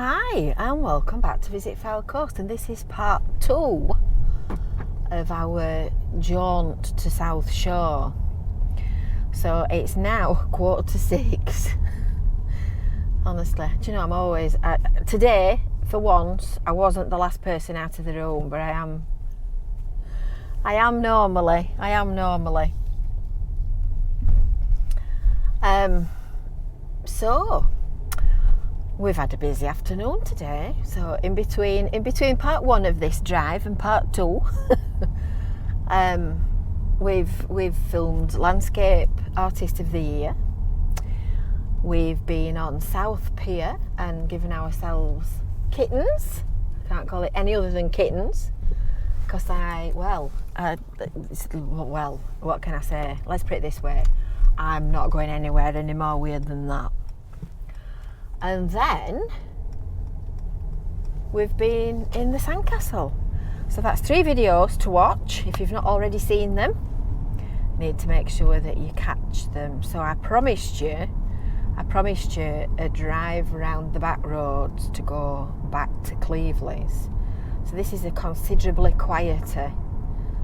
Hi and welcome back to Visit Fylde Coast, and this is part 2 of our jaunt to South Shore. So it's now 5:45. Honestly, do you know, I'm always today for once I wasn't the last person out of the room, but I am normally. So we've had a busy afternoon today. So in between part 1 of this drive and part 2, we've filmed Landscape Artist of the Year. We've been on South Pier and given ourselves kittens. I can't call it any other than kittens, because what can I say? Let's put it this way: I'm not going anywhere any more weird than that. And then we've been in the sandcastle. So that's 3 videos to watch. If you've not already seen them, you need to make sure that you catch them. So I promised you a drive around the back roads to go back to Cleveleys. So this is a considerably quieter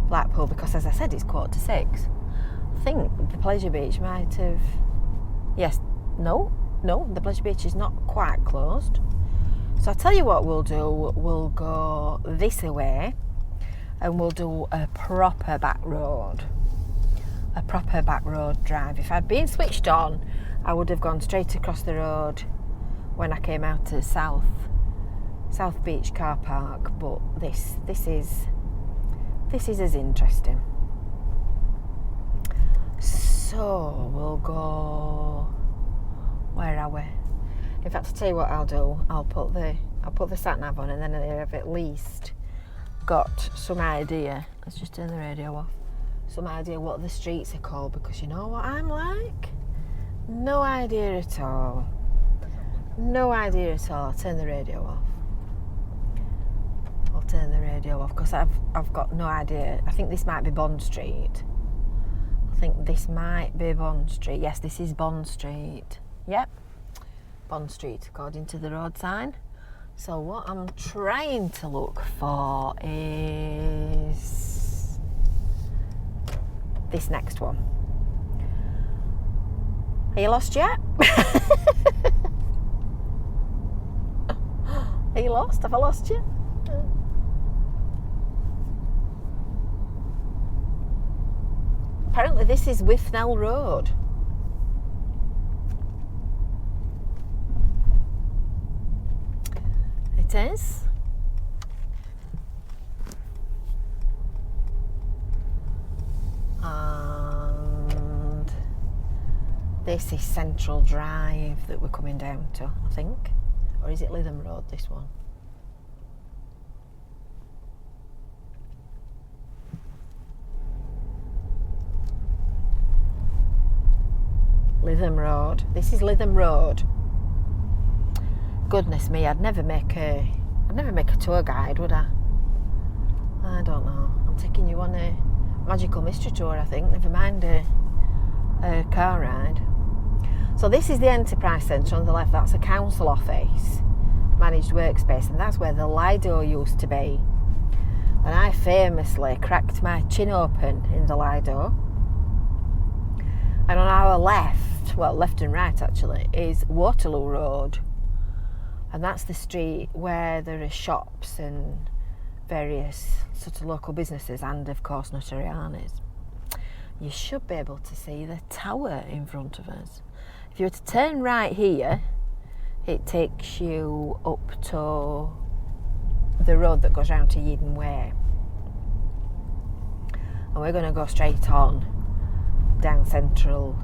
Blackpool, because as I said, it's 5:45. I think the Pleasure Beach might have... No, the Pleasure Beach is not quite closed. So I'll tell you what we'll do. We'll go this way and we'll do a proper back road drive. If I'd been switched on, I would have gone straight across the road when I came out to South Beach car park, but this is as interesting. So we'll go... Where are we? In fact, to tell you what I'll do, I'll put the sat nav on, and then I've at least got some idea. Let's just turn the radio off. Some idea what the streets are called, because you know what I'm like? No idea at all. I'll turn the radio off. Because I've got no idea. I think this might be Bond Street. Yes, this is Bond Street. Yep, Bond Street, according to the road sign. So what I'm trying to look for is this next one. Are you lost yet? Are you lost? Have I lost you? Apparently this is Withnell Road. It is. And this is Central Drive that we're coming down to, I think. Or is it Lytham Road, this one? Lytham Road. This is Lytham Road. Goodness me, I'd never make a tour guide, would I? I don't know. I'm taking you on a magical mystery tour, I think. Never mind a car ride. So this is the Enterprise Centre on the left. That's a council office, managed workspace, and that's where the Lido used to be. And I famously cracked my chin open in the Lido. And on our left and right actually, is Waterloo Road. And that's the street where there are shops and various sort of local businesses, and of course Notarianis. You should be able to see the tower in front of us. If you were to turn right here, it takes you up to the road that goes round to Yeadon Way. And we're going to go straight on down Central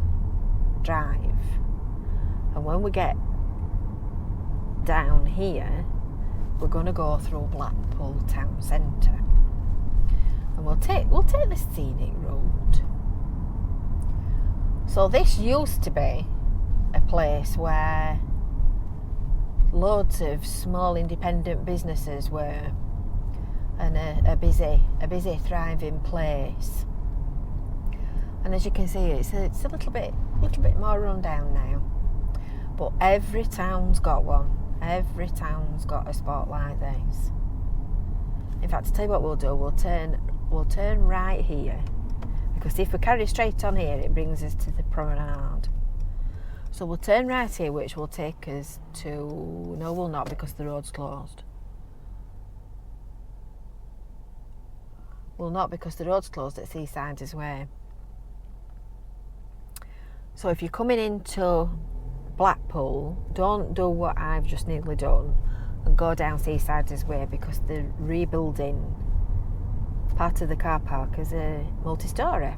Drive. And when we get down here, we're going to go through Blackpool town centre, and we'll take the scenic road. So this used to be a place where loads of small independent businesses were, and a busy thriving place. And as you can see, it's a little bit more run down now, but every town's got one. Every town's got a spot like this. In fact, to tell you what we'll do, we'll turn right here, because if we carry straight on here, it brings us to the promenade. So we'll turn right here, which will take us to... No, we'll not, because the road's closed. We'll not, because the road's closed at Seaside's Way. So if you're coming into Blackpool, don't do what I've just nearly done and go down Seaside's Way, because they're rebuilding part of the car park as a multi-storey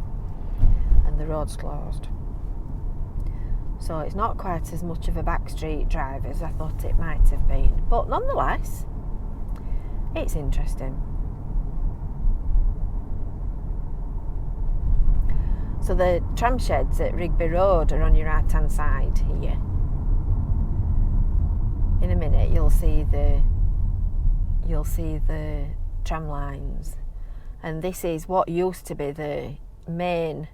and the road's closed. So it's not quite as much of a backstreet drive as I thought it might have been. But nonetheless, it's interesting. So the tram sheds at Rigby Road are on your right hand side here. In a minute you'll see the tram lines, and this is what used to be the main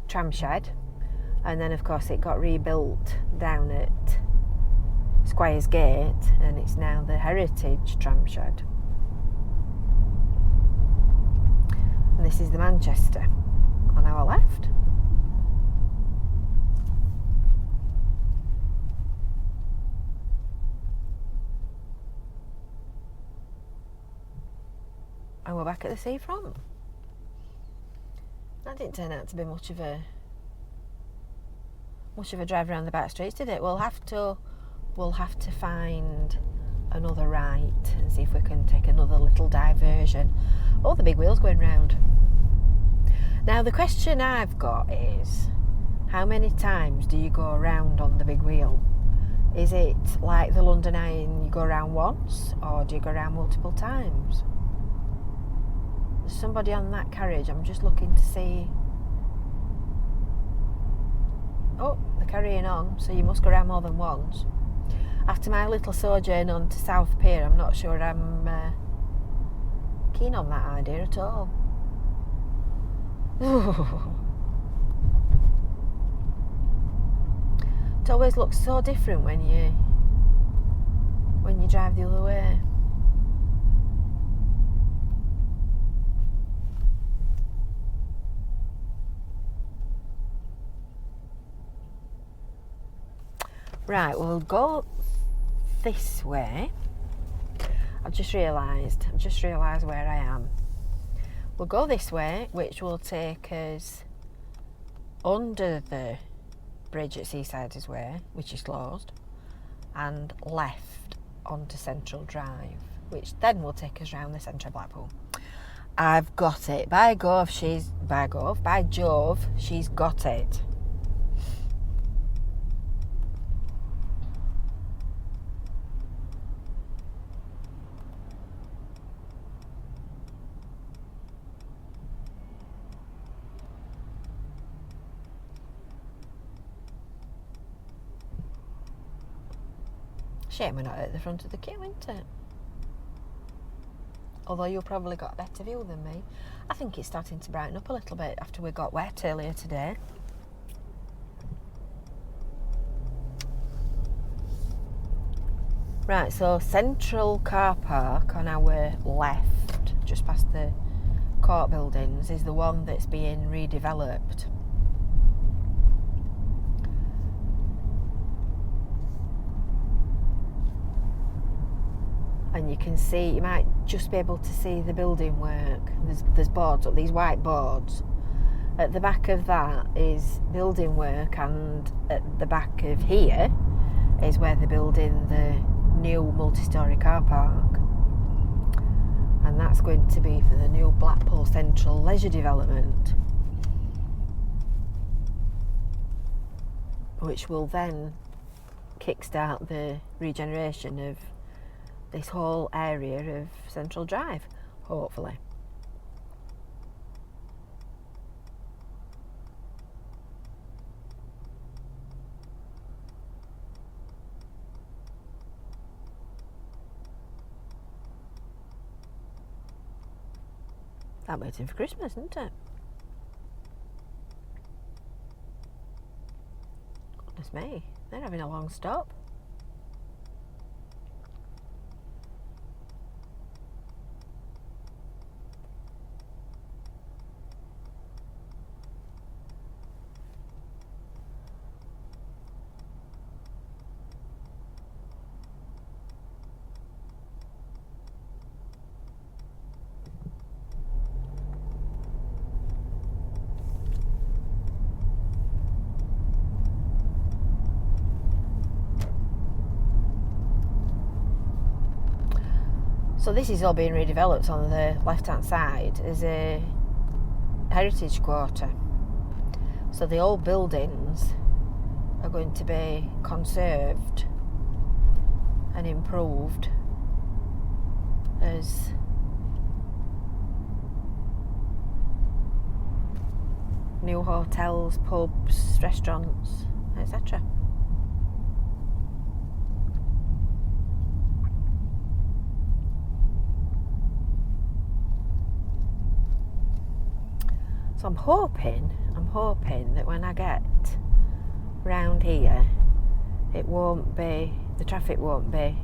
tram shed, and then of course it got rebuilt down at Squire's Gate, and it's now the Heritage tram shed. And this is the Manchester on our left. And we're back at the seafront. That didn't turn out to be much of a drive around the back streets, did it? We'll have to find another right and see if we can take another little diversion. Oh, the big wheel's going round. Now the question I've got is, how many times do you go around on the big wheel? Is it like the London Eye and you go around once, or do you go around multiple times? There's somebody on that carriage. I'm just looking to see. Oh, they're carrying on, so you must go around more than once. After my little sojourn on to South Pier, I'm not sure I'm keen on that idea at all. It always looks so different when you drive the other way. Right, we'll go this way. I've just realised where I am. We'll go this way, which will take us under the bridge at Seaside's Way, which is closed, and left onto Central Drive, which then will take us round the centre of Blackpool. I've got it. By Jove, she's got it. Shame we're not at the front of the queue, isn't it? Although you've probably got a better view than me. I think it's starting to brighten up a little bit after we got wet earlier today. Right, so Central Car Park on our left, just past the court buildings, is the one that's being redeveloped. And you can see, you might just be able to see the building work. There's boards up, these white boards. At the back of that is building work, and at the back of here is where they're building the new multi-storey car park. And that's going to be for the new Blackpool Central leisure development, which will then kickstart the regeneration of this whole area of Central Drive, hopefully. That waiting for Christmas, isn't it? Goodness me. They're having a long stop. So this is all being redeveloped on the left-hand side as a heritage quarter. So the old buildings are going to be conserved and improved as new hotels, pubs, restaurants, etc. So I'm hoping that when I get round here, the traffic won't be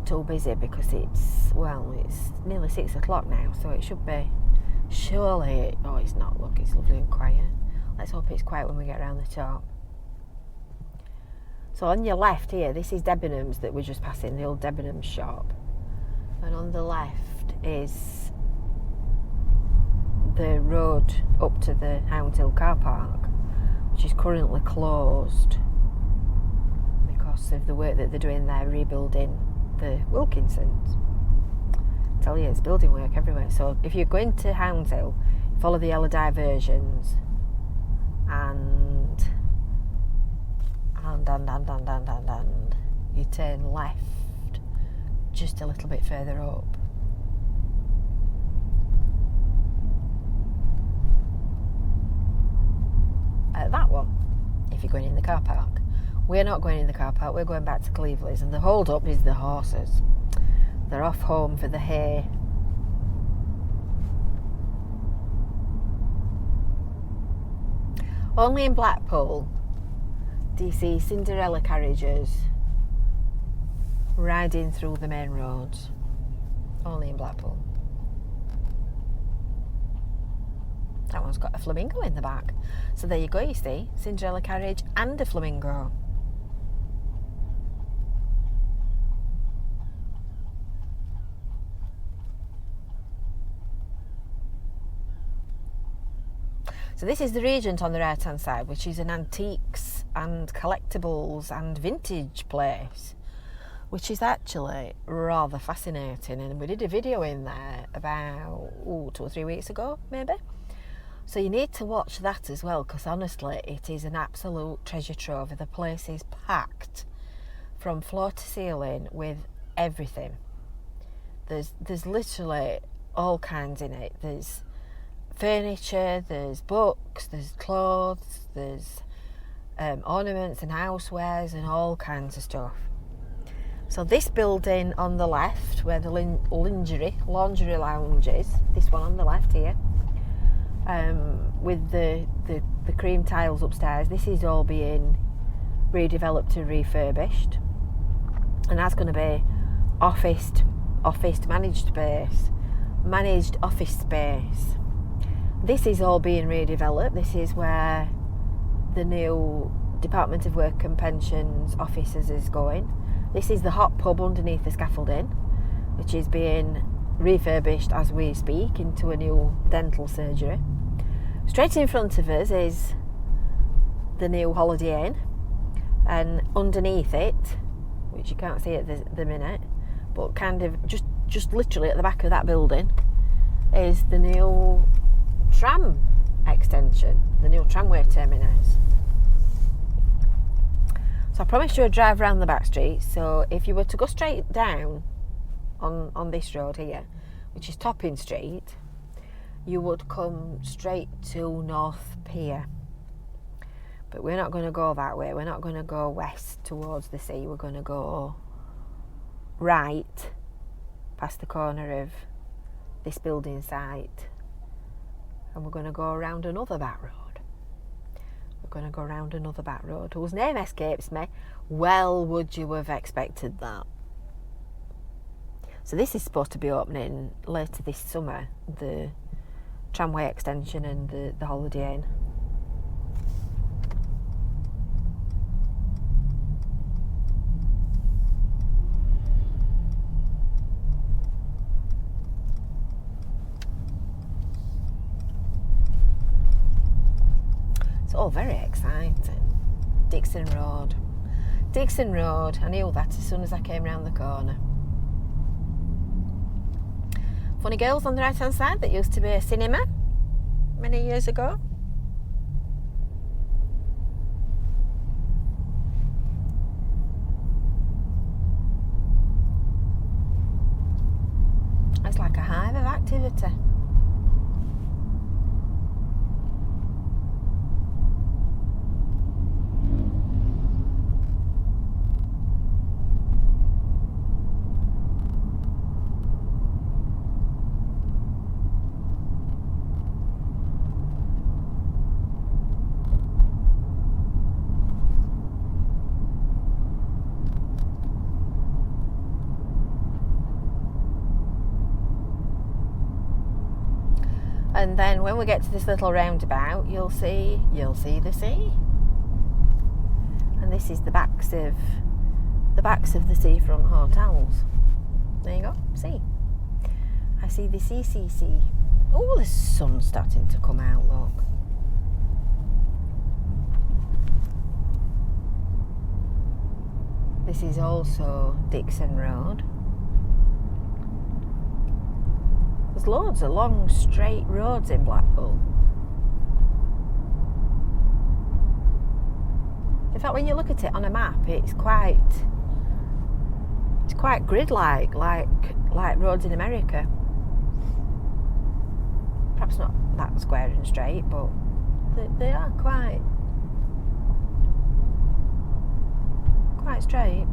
too busy, because it's nearly 6 o'clock now, so it should be, surely, oh it's not, look, it's lovely and quiet. Let's hope it's quiet when we get around the top. So on your left here, this is Debenhams that we're just passing, the old Debenhams shop, and on the left is the road up to the Hound Hill car park, which is currently closed because of the work that they're doing there, rebuilding the Wilkinsons. I tell you, it's building work everywhere. So if you're going to Hound Hill, follow the yellow diversions and you turn left just a little bit further up. That one, if you're going in the car park. We're not going in the car park, we're going back to Cleveley's, and the hold up is the horses. They're off home for the hay. Only in Blackpool do you see Cinderella carriages riding through the main roads. Only in Blackpool. That one's got a flamingo in the back. So there you go, you see, Cinderella carriage and a flamingo. So this is the Regent on the right hand side, which is an antiques and collectibles and vintage place, which is actually rather fascinating. And we did a video in there about 2 or 3 weeks ago, maybe. So you need to watch that as well, because honestly it is an absolute treasure trove. The place is packed from floor to ceiling with everything. There's literally all kinds in it. There's furniture, there's books, there's clothes, there's ornaments and housewares and all kinds of stuff. So this building on the left, where the lingerie lounge is, this one on the left here, with the cream tiles upstairs, this is all being redeveloped and refurbished, and that's going to be office managed office space. This is all being redeveloped. This is where the new Department of Work and Pensions offices is going. This is the hot pub underneath the scaffolding, which is being refurbished as we speak into a new dental surgery. Straight in front of us is the new Holiday Inn, and underneath it, which you can't see at the minute, but kind of just literally at the back of that building, is the new Tram extension, the new Tramway terminus. So I promised you a drive around the back streets. So if you were to go straight down on this road here, which is Topping Street, you would come straight to North Pier. But we're not going to go that way. We're not going to go west towards the sea. We're going to go right past the corner of this building site, and we're going to go around another back road. going to go round another back road whose name escapes me. Well, would you have expected that? So this is supposed to be opening later this summer, the Tramway extension and the Holiday Inn. It's all very exciting. Dixon Road. I knew that as soon as I came round the corner. Funny Girls on the right hand side, that used to be a cinema many years ago. It's like a hive of activity. And then when we get to this little roundabout, you'll see the sea. And this is the backs of the seafront hotels. There you go, sea. I see the CCC. Oh, the sun's starting to come out, look. This is also Dixon Road. There's loads of long, straight roads in Blackpool. In fact, when you look at it on a map, it's quite grid-like, like roads in America. Perhaps not that square and straight, but they are quite straight.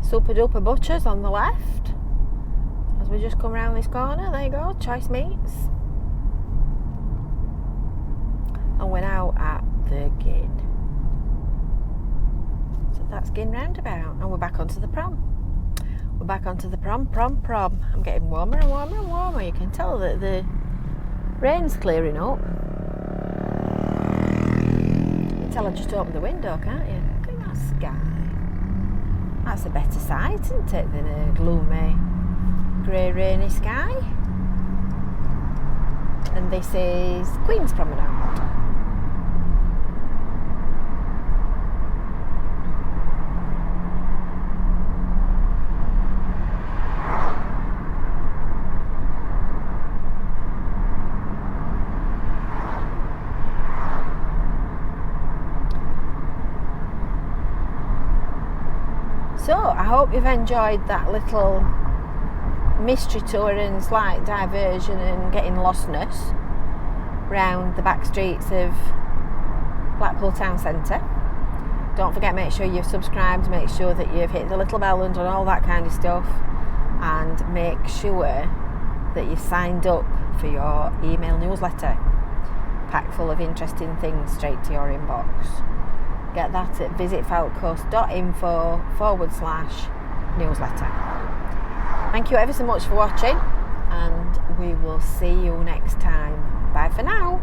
Super Duper Butchers on the left as we just come around this corner. There you go, Choice Meats. And we're now at the Gin. So that's Gin roundabout, and we're back onto the prom. We're back onto the prom. I'm getting warmer and warmer and warmer. You can tell that the rain's clearing up. You can tell I just opened the window, can't you? Look at that sky. That's a better sight, isn't it, than a gloomy, grey, rainy sky? And this is Queen's Promenade. So, I hope you've enjoyed that little mystery tour and slight diversion and getting lostness round the back streets of Blackpool Town Centre. Don't forget, make sure you've subscribed, make sure that you've hit the little bell and done all that kind of stuff, and make sure that you've signed up for your email newsletter, packed full of interesting things straight to your inbox. Get that at visitfyldecoast.info/newsletter. Thank you ever so much for watching, and we will see you next time. Bye for now.